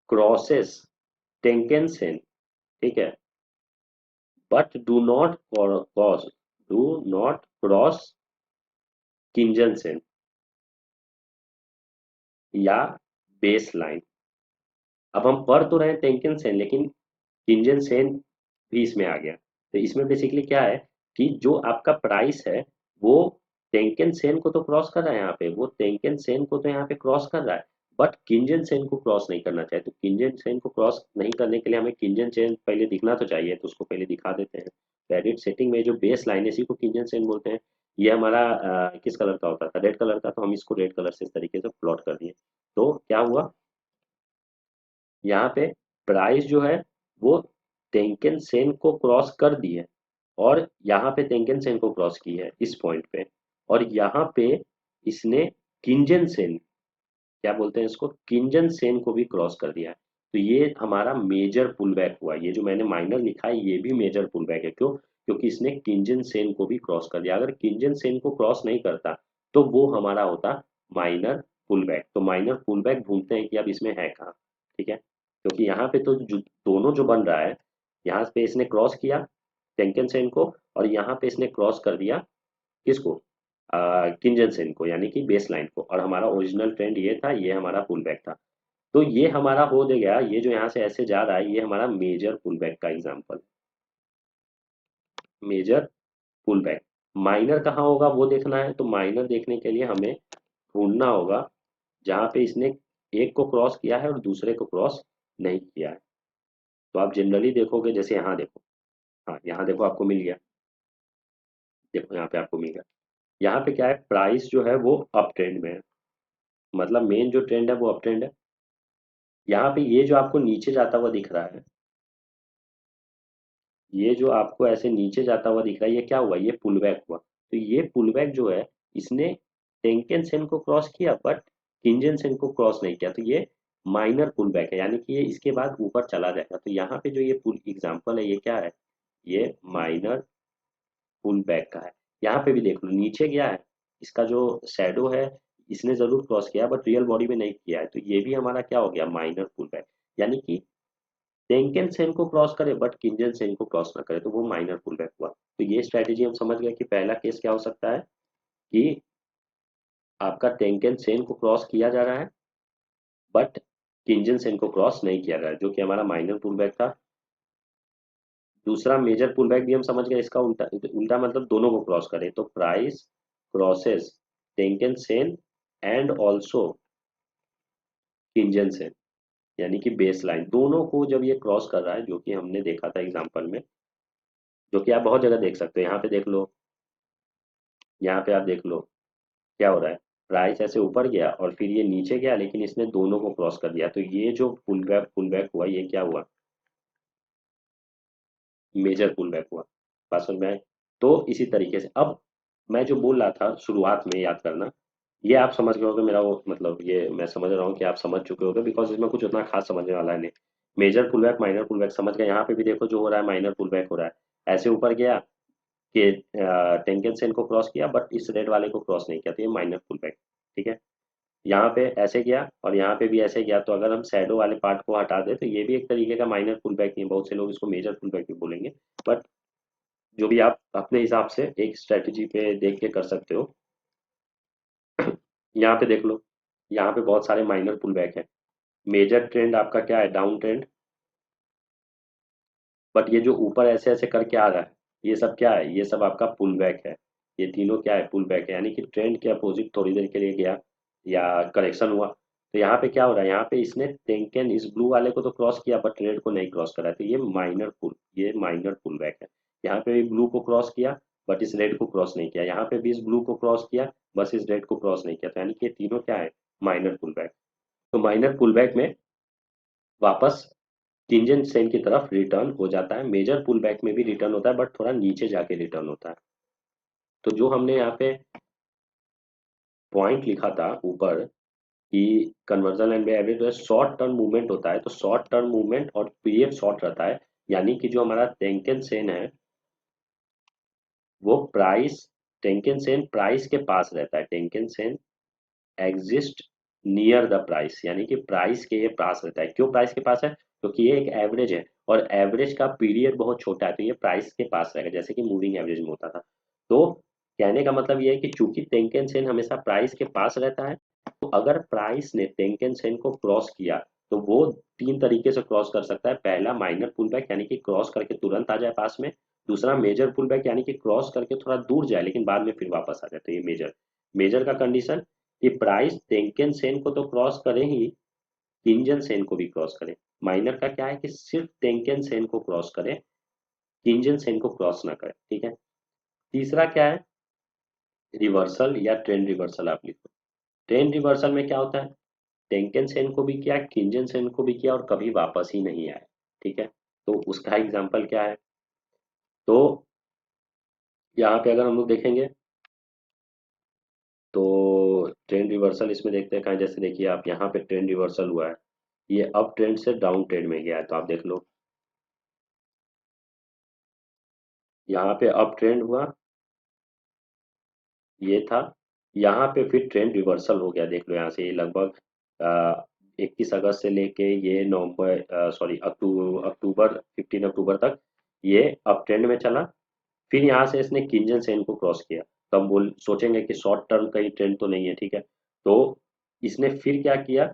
क्रॉसेस टेंकेन सेन, ठीक है, but do not cross Kijun sen या बेस लाइन। अब हम पढ़ तो रहे हैं टेंकेन सेन, लेकिन किंजन सेन भी इसमें आ गया। तो इसमें बेसिकली क्या है कि जो आपका प्राइस है वो टेंकेन सेन को तो क्रॉस कर रहा है, यहाँ पे वो टेंकेन सेन को तो यहाँ पे क्रॉस कर रहा है, बट किंजन सेन को क्रॉस नहीं करना चाहिए। तो किंजन सेन को क्रॉस नहीं करने के लिए हमें किंजन सेन पहले दिखना तो चाहिए, तो उसको पहले दिखा देते हैं। क्रेडिट सेटिंग में जो बेस लाइन है इसी को किंजन सेन बोलते हैं। ये हमारा किस कलर का होता था, रेड कलर का, तो हम इसको रेड कलर से इस तरीके से प्लॉट कर दिए। तो क्या हुआ, यहाँ पे प्राइस जो है वो टेंकेन सेन को क्रॉस कर दी है, और यहाँ पे टेंकेन सेन को क्रॉस की है इस पॉइंट पे, और यहाँ पे इसने किंजन सेन, क्या बोलते हैं इसको, किंजन सेन को भी क्रॉस कर दिया है। तो ये हमारा मेजर पुल बैक हुआ। ये जो मैंने माइनर लिखा है ये भी मेजर पुल बैक है, क्यों, क्योंकि इसने किंजन सेन को भी क्रॉस कर दिया। अगर किंजन सेन को क्रॉस नहीं करता तो वो हमारा होता माइनर पुल बैक। तो माइनर पुल बैक ढूंढते हैं कि अब इसमें है कहाँ। ठीक है, क्योंकि यहाँ पे तो जो दोनों जो बन रहा है, यहाँ पे इसने क्रॉस किया टेंकन सेन को, और यहाँ पे इसने क्रॉस कर दिया किसको, किंजन सेन को, यानी कि बेस लाइन को, और हमारा ओरिजिनल ट्रेंड ये था, ये हमारा पुल बैक था। तो ये हमारा हो गया, ये जो यहाँ से ऐसे जा रहा है ये हमारा मेजर पुल बैक का example, major pull back. Minor कहाँ होगा वो देखना है, तो माइनर देखने के लिए हमें ढूंढना होगा जहाँ पे इसने एक को क्रॉस किया है और दूसरे को क्रॉस नहीं किया है। तो आप जनरली देखोगे, जैसे यहाँ देखो, हाँ यहाँ देखो आपको मिल गया, देखो यहाँ पे आपको मिल गया। यहाँ पे क्या है, प्राइस जो है वो अप ट्रेंड में है, मतलब मेन जो ट्रेंड है वो अप ट्रेंड है। यहाँ पे ये जो आपको नीचे जाता हुआ दिख रहा है, ये जो आपको ऐसे नीचे जाता हुआ दिख रहा है, ये क्या हुआ, ये पुल बैक हुआ। तो ये पुल बैक जो है इसने टेंकेन सेन को क्रॉस किया बट किंजन सेन को क्रॉस नहीं किया, तो ये माइनर पुल बैक है, यानी कि ये इसके बाद ऊपर चला जाएगा। तो यहाँ पे जो ये पुल एग्जांपल है ये क्या है, ये माइनर पुल बैक का है। यहाँ पे भी देख लो नीचे गया है, इसका जो शैडो है इसने जरूर क्रॉस किया बट रियल बॉडी में नहीं किया है, तो ये भी हमारा क्या हो गया, माइनर पुल बैक। यानी कि टेंकेन सेन को क्रॉस करे बट किंजन सेन को क्रॉस ना करे, तो वो माइनर पुल बैक हुआ। तो ये स्ट्रेटेजी हम समझ गए कि पहला केस क्या हो सकता है कि आपका टेंकेन सेन को क्रॉस किया जा रहा है बट किंजन सेन को क्रॉस नहीं किया जा रहा है, जो कि हमारा माइनर पुल बैक था। दूसरा मेजर पुल बैक भी हम समझ गए, इसका उल्टा उल्टा मतलब दोनों को क्रॉस करे, तो price crosses Tenkan sen and also Kijun sen, यानी कि बेस लाइन, दोनों को जब ये क्रॉस कर रहा है, जो कि हमने देखा था एग्जांपल में, जो कि आप बहुत जगह देख सकते हो। यहाँ पे देख लो, यहाँ पे आप देख लो क्या हो रहा है, प्राइस ऐसे ऊपर गया और फिर ये नीचे गया, लेकिन इसने दोनों को क्रॉस कर दिया, तो ये जो पुल बैक हुआ ये क्या हुआ, मेजर पुल बैक हुआ। बात समझ में आए। तो इसी तरीके से अब मैं जो बोल रहा था शुरुआत में, याद करना, ये आप समझ गए होगे मेरा वो मतलब, ये मैं समझ रहा हूँ कि आप समझ चुके होगे, बिकॉज इसमें कुछ उतना खास समझने वाला है नहीं। Major pull back minor pull back समझ गए, यहाँ पे भी देखो जो हो रहा है माइनर पुल बैक हो रहा है, ऐसे ऊपर गया के टेंजेंट को क्रॉस किया बट इस रेड वाले को क्रॉस नहीं किया, तो ये माइनर पुल बैक। ठीक है, यहाँ पे ऐसे किया और यहाँ पे भी ऐसे किया, तो अगर हम शैडो वाले पार्ट को हटा दें तो ये भी एक तरीके का माइनर पुल बैक ही है। बहुत से लोग इसको मेजर पुल बैक भी बोलेंगे, बट जो भी आप अपने हिसाब से एक स्ट्रेटजी पे देख के कर सकते हो। यहाँ पे देख लो, यहाँ पे बहुत सारे माइनर पुल बैक है। मेजर ट्रेंड आपका क्या है, डाउन ट्रेंड, बट ये जो ऊपर ऐसे ऐसे करके आ रहा है, ये सब क्या है, ये सब आपका पुल बैक है। ये तीनों क्या है, पुल बैक है, यानी कि ट्रेंड के अपोजिट थोड़ी देर के लिए गया या करेक्शन हुआ। तो यहाँ पे क्या हो रहा है, यहाँ पे इसने टेंकेन इस ब्लू वाले को तो क्रॉस किया बट रेड को नहीं क्रॉस करा, तो ये माइनर पुल बैक है। यहाँ पे भी ब्लू को क्रॉस किया बट इस रेड को क्रॉस नहीं किया, यहाँ पे भी इस ब्लू को क्रॉस किया बस इस रेड को क्रॉस नहीं किया, तो यानी कि ये तीनों क्या है, माइनर पुल बैक। तो माइनर पुल बैक में वापस टिंजेंट सेल की तरफ रिटर्न हो जाता है। मेजर पुल बैक में भी रिटर्न होता है बट थोड़ा नीचे जाके रिटर्न होता है। तो जो हमने यहाँ पे पॉइंट लिखा था ऊपर कि कन्वर्जन एंड एवरेज जो शॉर्ट टर्म मूवमेंट होता है, तो शॉर्ट टर्म मूवमेंट और पीरियड शॉर्ट रहता है, यानी कि जो हमारा टेंकेन सेन है वो प्राइस, टेंकेन सेन प्राइस के पास रहता है। Tenkan sen exist near the price, यानी कि प्राइस के ये पास रहता है। क्यों प्राइस के पास है, क्योंकि ये एक एवरेज है और एवरेज का पीरियड बहुत छोटा है, तो ये प्राइस के पास रहेगा, जैसे कि मूविंग एवरेज में होता था। तो कहने का मतलब ये है कि चूंकि टेंकेन सेन हमेशा प्राइस के पास रहता है, तो अगर प्राइस ने टेंकेन सेन को क्रॉस किया तो वो तीन तरीके से क्रॉस कर सकता है। पहला माइनर पुल बैक, यानी कि क्रॉस करके तुरंत आ जाए पास में। दूसरा मेजर पुल बैक, यानी कि क्रॉस करके थोड़ा दूर जाए लेकिन बाद में फिर वापस आ जाए, तो ये मेजर। मेजर का कंडीशन कि प्राइस टेंकेन सेन को तो क्रॉस करे ही, किंजन सेन को भी क्रॉस करे। माइनर का क्या है कि सिर्फ टेंकेन सेन को क्रॉस करे, किंजन सेन को क्रॉस ना करे। ठीक है, तीसरा क्या है, रिवर्सल या ट्रेंड रिवर्सल आप लिखो। ट्रेंड रिवर्सल में क्या होता है, टेंकेन सेन को भी किया, किंजन सेन को भी किया और कभी वापस ही नहीं आए। ठीक है, तो उसका एग्जाम्पल क्या है, तो यहाँ पे अगर हम लोग देखेंगे तो ट्रेंड रिवर्सल इसमें देखते हैं कहाँ, जैसे देखिए आप यहाँ पे ट्रेंड रिवर्सल हुआ है, ये अप ट्रेंड से डाउन ट्रेंड में गया है, तो आप देख लो यहाँ पे अप ट्रेंड हुआ, ये था, यहाँ पे फिर ट्रेंड रिवर्सल हो गया। देख लो यहाँ से ये लगभग 21 अगस्त से लेके ये नवंबर, सॉरी अक्टूबर 15 अक्टूबर तक ये अप ट्रेंड में चला। फिर यहाँ से इसने किंजन सेन को क्रॉस किया, तो हम बोल सोचेंगे कि शॉर्ट टर्म का ही ट्रेंड तो नहीं है। ठीक है, तो इसने फिर क्या किया,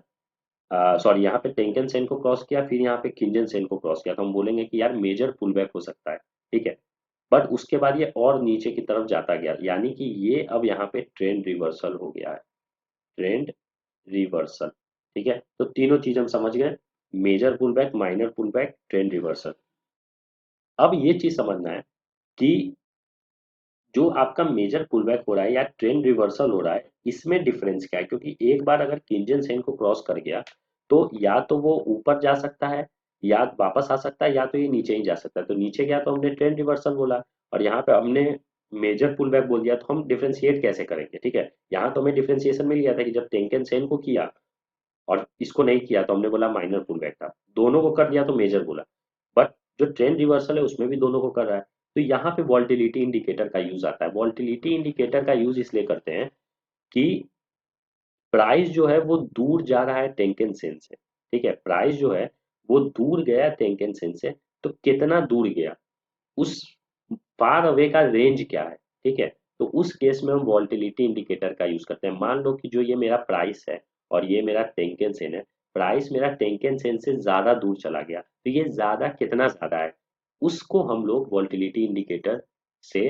सॉरी यहाँ पे टेंकन सेन को क्रॉस किया, फिर यहाँ पे किंजन सेन को क्रॉस किया, तो हम बोलेंगे कि यार मेजर पुल बैक हो सकता है। ठीक है, बट उसके बाद ये और नीचे की तरफ जाता गया, यानी कि ये अब यहाँ पे ट्रेंड रिवर्सल हो गया है, ट्रेंड रिवर्सल। ठीक है, तो तीनों चीज हम समझ गए, major pull back, minor pull back, trend reversal. अब ये चीज समझना है कि जो आपका मेजर पुलबैक हो रहा है या ट्रेंड रिवर्सल हो रहा है, इसमें डिफरेंस क्या है, क्योंकि एक बार अगर किंजन सेन को क्रॉस कर गया तो या तो वो ऊपर जा सकता है या वापस आ सकता है, या तो ये नीचे ही जा सकता है। तो नीचे गया तो हमने ट्रेंड रिवर्सल बोला और यहाँ पे हमने मेजर पुलबैक बोल दिया, तो हम डिफ्रेंशिएट कैसे करेंगे। ठीक है, यहाँ तो हमें डिफ्रेंशिएशन मिल गया था कि जब टेंकेन सेन को किया और इसको नहीं किया तो हमने बोला माइनर पुलबैक था, दोनों को कर दिया तो मेजर बोला। बट जो ट्रेंड रिवर्सल है उसमें भी दोनों को कर रहा है, तो यहाँ पे वॉल्टिलिटी इंडिकेटर का यूज आता है। वॉल्टिलिटी इंडिकेटर का यूज इसलिए करते हैं कि प्राइस जो है वो दूर जा रहा है टेंकेन सेन से। ठीक है, प्राइस जो है वो दूर गया टेंकेन सेन से, तो कितना दूर गया, उस फार अवे का रेंज क्या है। ठीक है, तो उस केस में हम वॉल्टिलिटी इंडिकेटर का यूज करते हैं। मान लो कि जो ये मेरा प्राइस है और ये मेरा टेंकेन सेन है, प्राइस मेरा टेंकेन सेन से ज्यादा दूर चला गया, तो ये ज्यादा कितना ज्यादा है, उसको हम लोग वॉल्टिलिटी इंडिकेटर से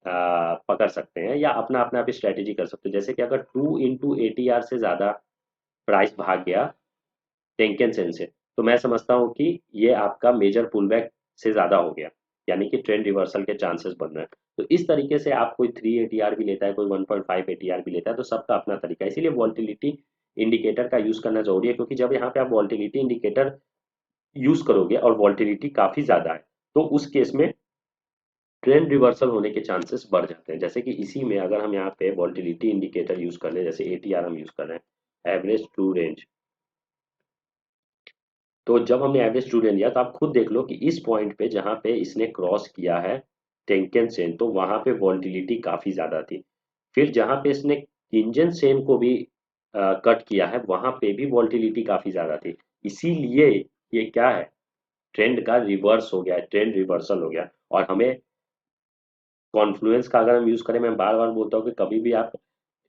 पकड़ सकते हैं या अपना अपना भी स्ट्रेटेजी कर सकते हैं। जैसे कि अगर 2 into ATR से ज्यादा प्राइस भाग गया टेंकेन सेन से, तो मैं समझता हूँ कि ये आपका मेजर पुलबैक से ज्यादा हो गया, यानी कि ट्रेंड रिवर्सल के चांसेस बन रहे हैं। तो इस तरीके से आप कोई 3 ATR भी लेता है, कोई 1.5 ATR भी लेता है, तो सबका अपना तरीका है। इसीलिए वॉल्टिलिटी इंडिकेटर का यूज करना जरूरी है, क्योंकि जब यहाँ पे आप वॉल्टिलिटी इंडिकेटर यूज करोगे और वॉल्टिलिटी काफी ज्यादा है, तो उस केस में ट्रेंड रिवर्सल होने के चांसेस बढ़ जाते हैं। जैसे कि इसी में अगर हम यहाँ पे वॉल्टिलिटी इंडिकेटर यूज कर ले, जैसे ATR हम यूज कर रहे हैं, एवरेज ट्रू रेंज, तो जब हमने एवरेज ट्रू रेंज लिया तो आप खुद देख लो कि इस पॉइंट पे जहां पे इसने क्रॉस किया है टेंकेन सेन, तो वहां पे वॉल्टिलिटी काफी ज्यादा थी। फिर जहां पे इसने किंजन सेन को भी कट किया है वहां पे भी वॉल्टिलिटी काफी ज्यादा थी। इसीलिए ये क्या है, ट्रेंड का रिवर्स हो गया है, ट्रेंड रिवर्सल हो गया। और हमें कॉन्फ्लुएंस का अगर हम यूज करें, मैं बार बार बोलता हूँ कि कभी भी आप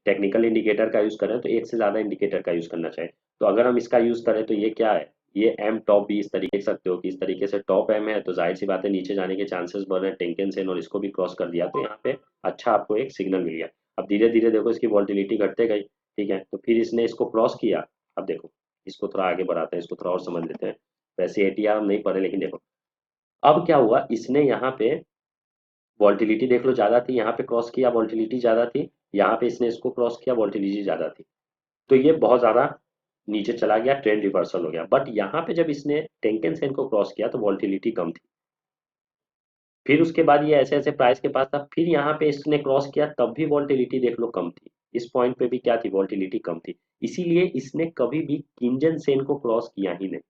टेक्निकल इंडिकेटर का यूज करें तो एक से ज्यादा इंडिकेटर का यूज करना चाहिए। तो अगर हम इसका यूज करें तो ये क्या है, ये एम टॉप भी इस तरीके देख सकते हो कि इस तरीके से टॉप एम है, तो जाहिर सी बात है नीचे जाने के चांसेस बढ़ रहे हैं टेंकेन सेन, और इसको भी क्रॉस कर दिया तो यहाँ पे अच्छा आपको एक सिग्नल मिल गया। अब धीरे धीरे देखो इसकी वॉल्टिलिटी घटते गई, ठीक है, तो फिर इसने इसको क्रॉस किया। अब देखो इसको थोड़ा आगे बढ़ाते हैं, इसको थोड़ा और समझ लेते हैं। वैसे एटीआर हम नहीं पढ़े, लेकिन देखो अब क्या हुआ, इसने यहाँ पे वॉल्टिलिटी देख लो ज्यादा थी, यहाँ पे क्रॉस किया वॉल्टिलिटी ज्यादा थी, यहाँ पे इसने इसको क्रॉस किया वॉल्टिलिटी ज्यादा थी, तो ये बहुत ज्यादा नीचे चला गया, ट्रेंड रिवर्सल हो गया। बट यहाँ पे जब इसने टेंकेन सेन को क्रॉस किया तो वॉल्टिलिटी कम थी। फिर उसके बाद ये ऐसे ऐसे प्राइस के पास था, फिर यहाँ पे इसने क्रॉस किया तब भी वॉल्टिलिटी देख लो कम थी, इस पॉइंट पे भी क्या थी, वॉल्टिलिटी कम थी। इसीलिए इसने कभी भी किंजन सेन को क्रॉस किया ही नहीं।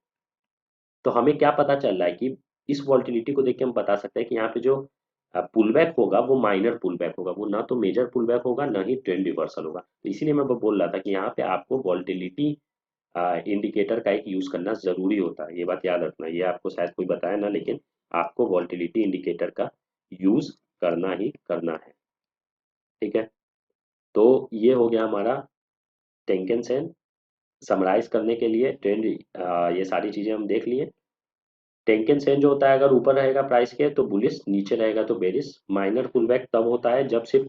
तो हमें क्या पता चल रहा है कि इस वॉल्टिलिटी को देख के हम बता सकते हैं कि यहाँ पे जो पुल बैक होगा वो माइनर पुल बैक होगा, वो ना तो मेजर पुल बैक होगा ना ही ट्रेंड रिवर्सल होगा। तो इसीलिए मैं वो बोल रहा था कि यहाँ पे आपको वॉल्टिलिटी इंडिकेटर का एक यूज करना जरूरी होता है, ये बात याद रखना। ये आपको शायद कोई बताया ना, लेकिन आपको वॉल्टिलिटी इंडिकेटर का यूज करना ही करना है, ठीक है। तो ये हो गया हमारा टेंकेन सेन। समराइज करने के लिए ट्रेंड, ये सारी चीजें हम देख लिए। टेंकेन सेन जो होता है अगर ऊपर रहेगा प्राइस के तो बुलिश, नीचे रहेगा तो बेरिश। माइनर पुलबैक तब होता है जब सिर्फ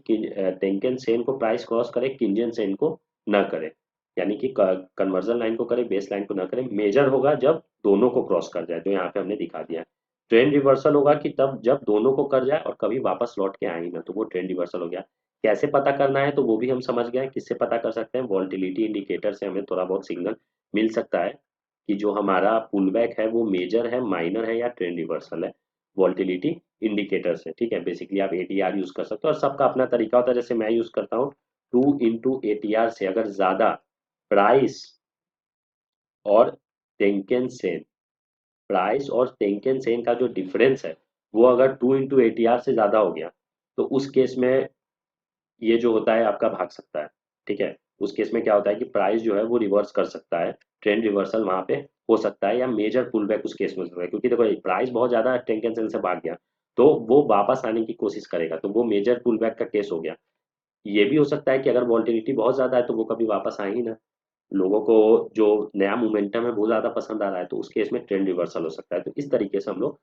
टेंकेन सेन को प्राइस क्रॉस करे, किंजन सेन को ना करे, यानी कि कन्वर्जन लाइन को करे, बेस लाइन को ना करे। मेजर होगा जब दोनों को क्रॉस कर जाए, जो यहाँ पे हमने दिखा दिया। ट्रेंड रिवर्सल होगा कि तब जब दोनों को कर जाए और कभी वापस लौट के आए ही ना, तो वो ट्रेंड रिवर्सल हो गया। कैसे पता करना है तो वो भी हम समझ गए, किससे पता कर सकते हैं, वॉल्टिलिटी इंडिकेटर से हमें थोड़ा बहुत सिग्नल मिल सकता है कि जो हमारा पुलबैक है वो मेजर है, माइनर है या ट्रेंड रिवर्सल है, वॉल्टिलिटी इंडिकेटर से, ठीक है। बेसिकली आप एटीआर यूज कर सकते हो और सबका अपना तरीका होता है। जैसे मैं यूज करता हूँ 2 into ATR से अगर ज्यादा प्राइस और टेंकेन सेन, प्राइस और टेंकेन सेन का जो डिफरेंस है वो अगर 2 into ATR से ज्यादा हो गया तो उस केस में ये जो होता है आपका भाग सकता है, ठीक है। उस केस में क्या होता है कि प्राइस जो है वो रिवर्स कर सकता है, ट्रेंड रिवर्सल वहां पे हो सकता है, या मेजर पुल बैक उस केस में हो सकता है। क्योंकि देखो प्राइस बहुत ज्यादा टेंशन से भाग गया तो वो वापस आने की कोशिश करेगा, तो वो मेजर पुल बैक का केस हो गया। ये भी हो सकता है कि अगर वॉल्टिलिटी बहुत ज्यादा है तो वो कभी वापस आए ही ना, लोगों को जो नया मोमेंटम है वो ज्यादा पसंद आ रहा है, तो उस केस में ट्रेंड रिवर्सल हो सकता है। तो इस तरीके से हम लोग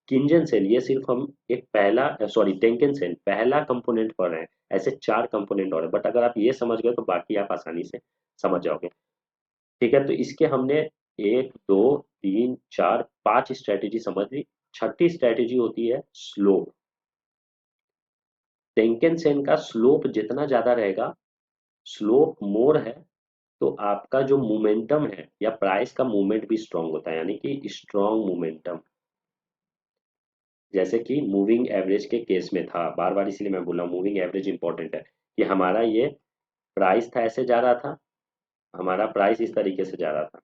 किंजन सेल, ये सिर्फ हम एक पहला, सॉरी टेंकेन सेल पहला कंपोनेंट पढ़ रहे हैं, ऐसे 4 कंपोनेंट और है। बट अगर आप ये समझ गए तो बाकी आप आसानी से समझ जाओगे, ठीक है। तो इसके हमने 1 2 3 4 5 स्ट्रेटेजी समझ ली। छठी स्ट्रेटेजी होती है स्लोप। टेंकेन सेन का स्लोप जितना ज्यादा रहेगा, स्लोप मोर है, तो आपका जो मोमेंटम है या प्राइस का मूवमेंट भी स्ट्रांग होता है, यानी कि स्ट्रांग मोमेंटम। जैसे कि मूविंग एवरेज के केस में था, बार बार इसलिए मैं बोल रहा हूँ मूविंग एवरेज इंपॉर्टेंट है, कि हमारा ये प्राइस था ऐसे जा रहा था, हमारा प्राइस इस तरीके से जा रहा था,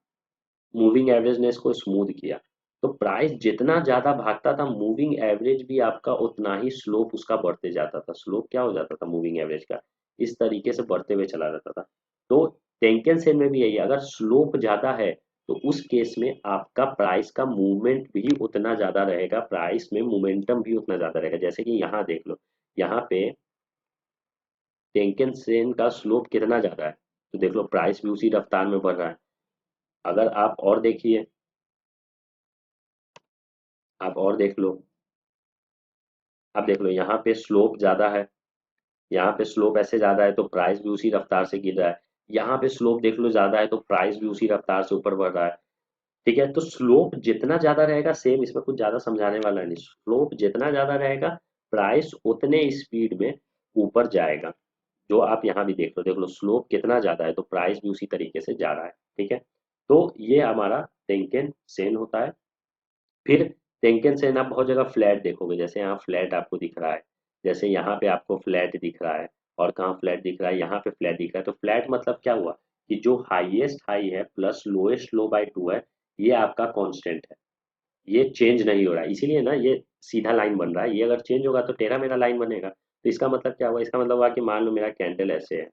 मूविंग एवरेज ने इसको स्मूथ किया, तो प्राइस जितना ज्यादा भागता था मूविंग एवरेज भी आपका उतना ही स्लोप उसका बढ़ते जाता था। स्लोप क्या हो जाता था मूविंग एवरेज का, इस तरीके से बढ़ते हुए चला जाता था। तो टेंकेन सेल में भी यही है, अगर स्लोप ज्यादा है तो उस केस में आपका प्राइस का मूवमेंट भी उतना ज्यादा रहेगा, प्राइस में मोमेंटम भी उतना ज्यादा रहेगा। जैसे कि यहाँ देख लो, यहाँ पे टेंकेन सेल का स्लोप कितना ज्यादा है, तो देख लो प्राइस भी उसी रफ्तार में बढ़ रहा है। अगर आप और देखिए, आप और देख लो, अब देख लो यहाँ पे स्लोप ज्यादा है, यहाँ पे स्लोप ऐसे ज्यादा है तो प्राइस भी उसी रफ्तार से गिर रहा है। यहाँ पे स्लोप देख लो ज्यादा है तो प्राइस भी उसी रफ्तार से ऊपर बढ़ रहा है, ठीक है। तो स्लोप जितना ज्यादा रहेगा, सेम, इसमें कुछ ज्यादा समझाने वाला नहीं, स्लोप जितना ज्यादा रहेगा प्राइस उतने स्पीड में ऊपर जाएगा। जो आप यहाँ भी देख लो स्लोप कितना ज्यादा है तो प्राइस भी उसी तरीके से जा रहा है, ठीक है। तो ये हमारा टेंकेन सेन होता है। फिर टेंकेन सेन आप बहुत जगह फ्लैट देखोगे, जैसे यहाँ फ्लैट आपको दिख रहा है, जैसे यहाँ पे आपको फ्लैट दिख रहा है, और कहाँ फ्लैट दिख रहा है, यहाँ पे फ्लैट दिख रहा है। तो फ्लैट मतलब क्या हुआ कि जो हाईएस्ट हाई है प्लस लोएस्ट लो बाय 2 है, ये आपका कांस्टेंट है, ये चेंज नहीं हो रहा है, इसीलिए ना ये सीधा लाइन बन रहा है। ये अगर चेंज होगा तो टेढ़ा मेढ़ा लाइन बनेगा। तो इसका मतलब क्या हुआ, इसका मतलब हुआ कि मान लो मेरा कैंडल ऐसे है,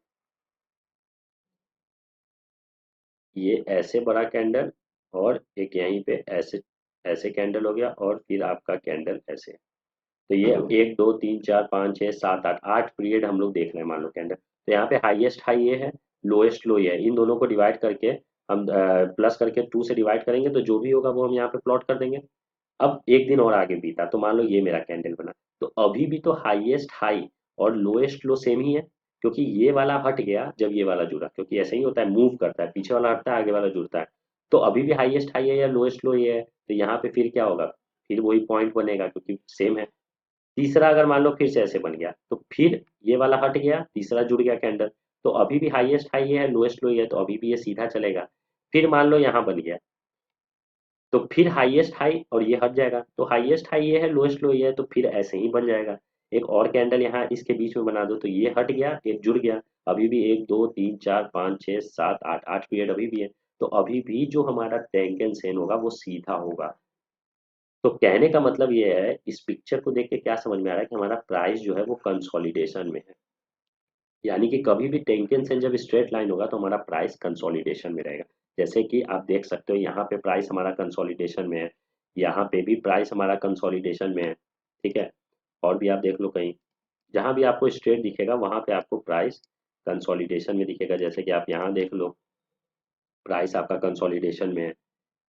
ये ऐसे बड़ा कैंडल, और एक यहीं पे ऐसे ऐसे कैंडल हो गया, और फिर आपका कैंडल ऐसे। तो ये 1 2 3 4 5 6 7 8 8 पीरियड हम लोग देख रहे हैं मान लो कैंडल। तो यहाँ पे हाईएस्ट हाई ये है, लोएस्ट लो ये है, इन दोनों को डिवाइड करके हम प्लस करके 2 से डिवाइड करेंगे, तो जो भी होगा वो हम यहाँ पे प्लॉट कर देंगे। अब एक दिन और आगे बीता, तो मान लो ये मेरा कैंडल बना। तो अभी भी तो हाईएस्ट हाई और लोएस्ट लो सेम ही है, क्योंकि ये वाला हट गया जब ये वाला जुड़ा, क्योंकि ऐसा ही होता है, मूव करता है, पीछे वाला हटता है आगे वाला जुड़ता है। तो अभी भी हाईएस्ट हाई है या लोएस्ट लो ये है, तो यहाँ पे फिर क्या होगा, फिर वही पॉइंट बनेगा क्योंकि सेम है। तीसरा अगर मान लो फिर से ऐसे बन गया, तो फिर ये वाला हट गया, तीसरा जुड़ गया कैंडल। तो अभी भी हाईएस्ट हाई है, लोएस्ट लो है, तो अभी भी ये सीधा चलेगा। फिर मान लो यहाँ बन गया, तो फिर हाईएस्ट हाई और ये हट जाएगा, तो हाईएस्ट हाई ये है, लोएस्ट लो ये है, तो फिर ऐसे ही बन जाएगा। एक और कैंडल यहाँ इसके बीच में बना दो, तो ये हट गया, एक जुड़ गया। अभी भी 1 2 3 4 5 6 7 8 8 पीरियड अभी भी है। तो अभी भी जो हमारा टेंजेंट सेन होगा वो सीधा होगा। तो कहने का मतलब ये है, इस पिक्चर को देख के क्या समझ में आ रहा है कि हमारा प्राइस जो है वो कंसोलिडेशन में है। यानी कि कभी भी टेंजेंट से जब स्ट्रेट लाइन होगा तो हमारा प्राइस कंसोलिडेशन में रहेगा। जैसे कि आप देख सकते हो यहाँ पे प्राइस हमारा कंसोलिडेशन में है, यहाँ पे भी प्राइस हमारा कंसोलिडेशन में है, ठीक है। और भी आप देख लो कहीं, जहाँ भी आपको स्ट्रेट दिखेगा वहाँ पे आपको प्राइस कंसोलिडेशन में दिखेगा। जैसे कि आप यहाँ देख लो, प्राइस आपका कंसोलिडेशन में है,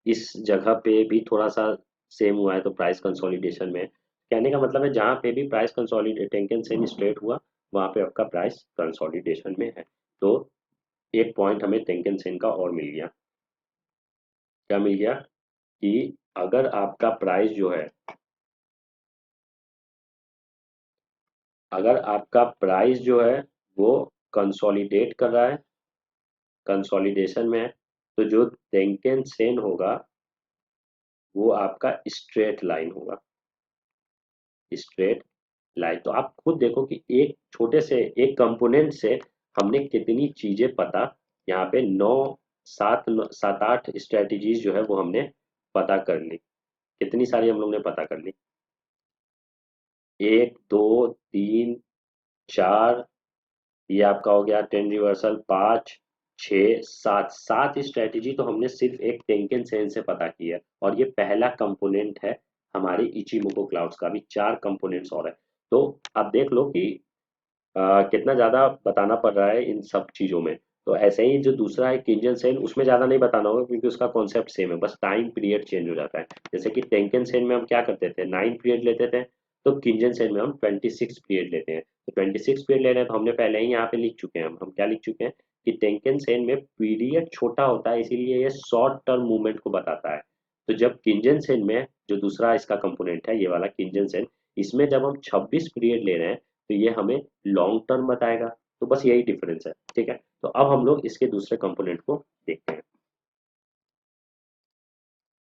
इस जगह पे भी थोड़ा सा सेम हुआ है, तो प्राइस कंसोलिडेशन में है। कहने का मतलब है जहाँ पे भी प्राइस कंसोलिडेट टेंशन से स्ट्रेट हुआ, वहाँ पे आपका प्राइस कंसोलिडेशन में है। तो एक पॉइंट हमें टेंशन सेन का और मिल गया। क्या मिल गया, कि अगर आपका प्राइस जो है, अगर आपका प्राइस जो है वो कंसोलिडेट कर रहा है, कंसोलिडेशन में है, तो जो टेंशन सेन होगा वो आपका स्ट्रेट लाइन होगा, स्ट्रेट लाइन। तो आप खुद देखो कि एक छोटे से एक कंपोनेंट से हमने कितनी चीजें पता, यहाँ पे 9 7 7 8 स्ट्रेटजीज जो है वो हमने पता कर ली। कितनी सारी हम लोग ने पता कर ली, 1 2 3 4, ये आपका हो गया 10 रिवर्सल, 5 6 7 7 स्ट्रेटेजी तो हमने सिर्फ एक टेंकेन सेन से पता की है। और ये पहला कंपोनेंट है हमारे इचिमोको क्लाउड्स का, भी 4 कंपोनेंट्स और है। तो आप देख लो कि कितना ज़्यादा बताना पड़ रहा है इन सब चीज़ों में। तो ऐसे ही जो दूसरा है किंजन सेन, उसमें ज़्यादा नहीं बताना होगा क्योंकि उसका कॉन्सेप्ट सेम है, बस टाइम पीरियड चेंज हो जाता है। जैसे कि टेंकेन सेन में हम क्या करते थे, 9 पीरियड लेते थे, तो किंजन सेन में हम 26 पीरियड लेते हैं। तो 26 पीरियड ले रहे हैं तो हमने पहले ही यहाँ पे लिख चुके हैं, हम क्या लिख चुके हैं कि टेंकेन सेन में पीरियड छोटा होता है, इसीलिए ये शॉर्ट टर्म मूवमेंट को बताता है। तो जब किंजन सेन में जो दूसरा इसका कंपोनेंट है, ये वाला किंजन सेन, इसमें जब हम 26 पीरियड ले रहे हैं तो ये हमें लॉन्ग टर्म बताएगा। तो बस यही डिफरेंस है, ठीक है। तो अब हम लोग इसके दूसरे कंपोनेंट को देखते हैं।